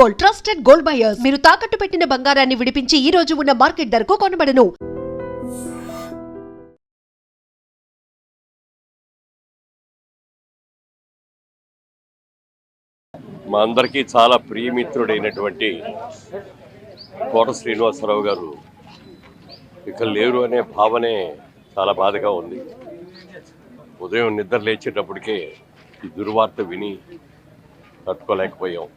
Gold, trusted gold buyers. మీరు తాకట్టు పెట్టిన బంగారాన్ని విడిపించి ఈ రోజు ఉన్న మార్కెట్ ధరకు కొనబడను. మా అందరికీ చాలా ప్రియమిత్రుడైనటువంటి కోట శ్రీనివాసరావు గారు ఇక లేరు అనే భావనే చాలా బాధగా ఉంది. ఉదయం నిద్ర లేచేటప్పటికే ఈ దుర్వార్త విని తట్టుకోలేకపోయాం.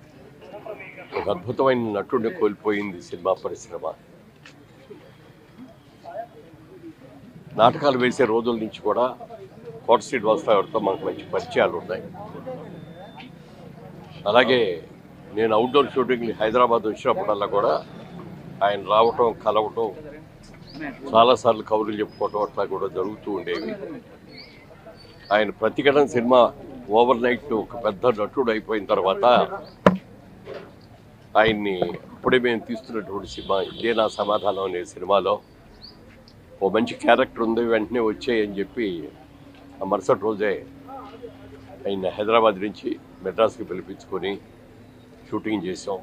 ఒక అద్భుతమైన నటుడిని కోల్పోయింది సినిమా పరిశ్రమ. నాటకాలు వేసే రోజుల నుంచి కూడా కోట శ్రీనివాసరావు గారితో మనకు మంచి పరిచయాలు ఉన్నాయి. అలాగే నేను అవుట్డోర్ షూటింగ్ హైదరాబాద్ వచ్చినప్పుడల్లా కూడా ఆయన రావటం, కలవటం, చాలాసార్లు కబుర్లు చెప్పుకోవటం అట్లా కూడా జరుగుతూ ఉండేవి. ఆయన ప్రతిఘటన సినిమా ఓవర్ నైట్ ఒక పెద్ద నటుడు అయిపోయిన తర్వాత ఆయన్ని అప్పుడే మేము తీస్తున్నటువంటి సినిమా ఇదే నా సమాధానం అనే సినిమాలో ఓ మంచి క్యారెక్టర్ ఉంది, వెంటనే వచ్చాయని చెప్పి ఆ మరుసటి రోజే ఆయన హైదరాబాద్ నుంచి మెడ్రాస్కి పిలిపించుకొని షూటింగ్ చేసాం.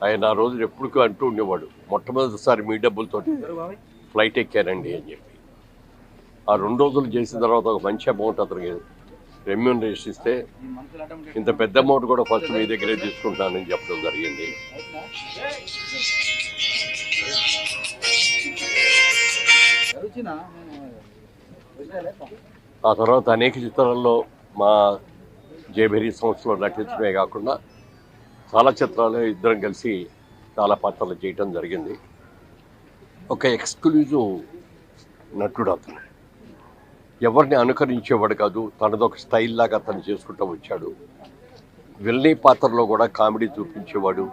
ఆయన ఆ రోజు ఎప్పుడు అంటూ ఉండేవాడు, మొట్టమొదటిసారి మీ డబ్బులతో ఫ్లైట్ ఎక్కానండి అని చెప్పి. ఆ 2 రోజులు చేసిన తర్వాత ఒక మంచి అమౌంట్ అతనికి రెమ్యూనరేషన్ ఇస్తే ఇంత పెద్ద అమౌంట్ కూడా ఫస్ట్ మీ దగ్గరే తీసుకుంటానని చెప్పడం జరిగింది. ఆ తర్వాత అనేక చిత్రాల్లో మా జేబెరీ సంస్థలో నటించడమే కాకుండా చాలా చిత్రాలు ఇద్దరం కలిసి చాలా పాత్రలు చేయటం జరిగింది. ఒక ఎక్స్క్లూజివ్ నటుడు అతను, ఎవరిని అనుకరించేవాడు కాదు, తనదొక స్టైల్ లాగా అతను చేసుకుంటూ వచ్చాడు. విల్లీ పాత్రలో కూడా కామెడీ చూపించేవాడు.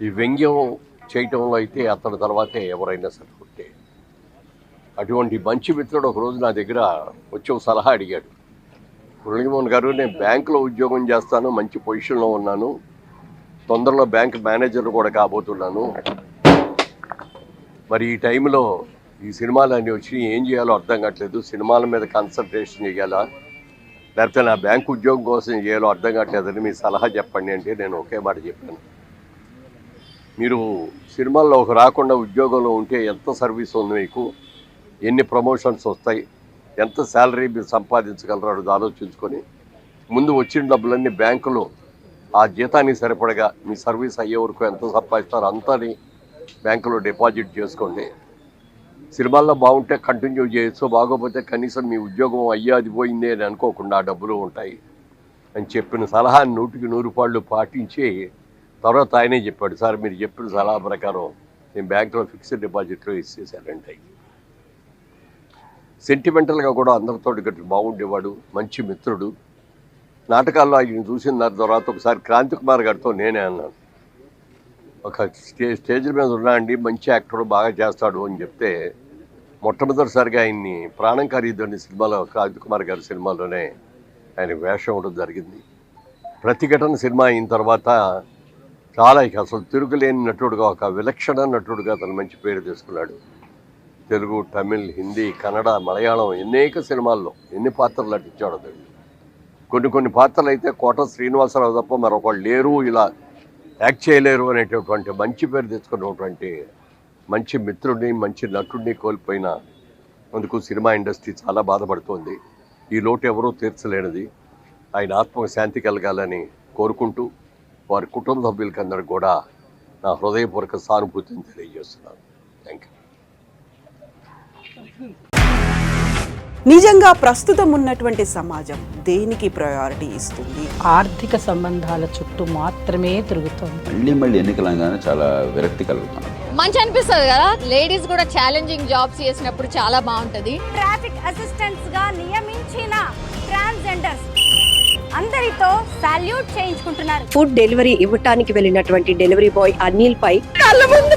ఈ వ్యంగ్యం చేయటంలో అయితే అతని తర్వాతే ఎవరైనా సరిపోతే. అటువంటి మంచి మిత్రుడు ఒకరోజు నా దగ్గర వచ్చి ఒక సలహా అడిగాడు. మురళీమోహన్ గారు, నేను బ్యాంకులో ఉద్యోగం చేస్తాను, మంచి పొజిషన్లో ఉన్నాను, తొందరలో బ్యాంక్ మేనేజర్ కూడా కాబోతున్నాను, మరి ఈ టైంలో ఈ సినిమాలు అన్నీ వచ్చి ఏం చేయాలో అర్థం కావట్లేదు, సినిమాల మీద కాన్సన్ట్రేషన్ చేయాలా లేకపోతే నా బ్యాంక్ ఉద్యోగం కోసం చేయాలో అర్థం కావట్లేదని మీ సలహా చెప్పండి అంటే నేను ఒకే మాట చెప్పాను. మీరు సినిమాల్లో ఒక రాకుండా ఉద్యోగంలో ఉంటే ఎంత సర్వీస్ ఉంది మీకు, ఎన్ని ప్రమోషన్స్ వస్తాయి, ఎంత శాలరీ మీరు సంపాదించగలరు అది ఆలోచించుకొని ముందు వచ్చిన డబ్బులన్నీ బ్యాంకులో ఆ జీతానికి సరిపడగా మీ సర్వీస్ అయ్యే వరకు ఎంత సంపాదిస్తారో అంతని బ్యాంకులో డిపాజిట్ చేసుకోండి. సినిమాల్లో బాగుంటే కంటిన్యూ చేయొచ్చు, బాగోపోతే కనీసం మీ ఉద్యోగం అయ్యా అది పోయిందే అని అనుకోకుండా ఆ డబ్బులు ఉంటాయి అని చెప్పిన సలహాని 100కి 100 పాళ్ళు పాటించి తర్వాత ఆయనే చెప్పాడు, సార్ మీరు చెప్పిన సలహా ప్రకారం నేను బ్యాంకులో ఫిక్స్డ్ డిపాజిట్లో ఇచ్చేసానంటే. సెంటిమెంటల్గా కూడా అందరితో గట్టి బాగుండేవాడు, మంచి మిత్రుడు. నాటకాల్లో ఆయన చూసిన తర్వాత ఒకసారి క్రాంతి కుమార్ గారితో నేనే అన్నాను, ఒక స్టేజ్ మీద ఉన్నా అండి, మంచి యాక్టర్ బాగా చేస్తాడు అని చెప్తే మొట్టమొదటిసారిగా ఆయన్ని ప్రాణం ఖరీదని సినిమాలో క్రాంతి కుమార్ గారి సినిమాలోనే ఆయన వేషం ఇవ్వడం జరిగింది. ప్రతిఘటన సినిమా అయిన తర్వాత చాలా అసలు తిరుగులేని నటుడుగా, ఒక విలక్షణ నటుడుగా అతను మంచి పేరు తీసుకున్నాడు. తెలుగు, తమిళ్, హిందీ, కన్నడ, మలయాళం అనేక సినిమాల్లో ఎన్ని పాత్రలు నటించాడు అతను. కొన్ని పాత్రలు అయితే కోట శ్రీనివాసరావు తప్ప మరొకళ్ళు లేరు, ఇలా యాక్ట్ చేయలేరు అనేటటువంటి మంచి పేరు తెచ్చుకున్నటువంటి మంచి మిత్రుడిని, మంచి నటుడిని కోల్పోయిన అందుకు సినిమా ఇండస్ట్రీ చాలా బాధపడుతోంది. ఈ లోటు ఎవరూ తీర్చలేనిది. ఆయన ఆత్మకు శాంతి కలగాలని కోరుకుంటూ వారి కుటుంబ సభ్యులకి అందరికీ కూడా నా హృదయపూర్వక సానుభూతిని తెలియజేస్తున్నాను. Thank you. నిజంగా ప్రస్తుతం ఉన్నటువంటి సమాజం దేనికి ప్రయారిటీ ఇస్తుంది? ఆర్థిక సంబంధాల చుట్టూ మాత్రమే తిరుగుతుంది. మళ్ళీ ఎన్నికలంగానే చాలా విరక్తి కలుగుతాం. మంచి అనిపిస్తుంది కదా, లేడీస్ కూడా ఛాలెంజింగ్ జాబ్స్ చేసినప్పుడు చాలా బాగుంటది. ట్రాఫిక్ అసిస్టెంట్స్ గా నియమించిన ట్రాన్స్జెండర్స్ అందరితో సాల్యూట్ చేయించుకుంటున్నారు. ఫుడ్ డెలివరీ ఇవ్వటానికి వెళ్ళినటువంటి డెలివరీ బాయ్ అనిల్ పై కళ్ళ ముందు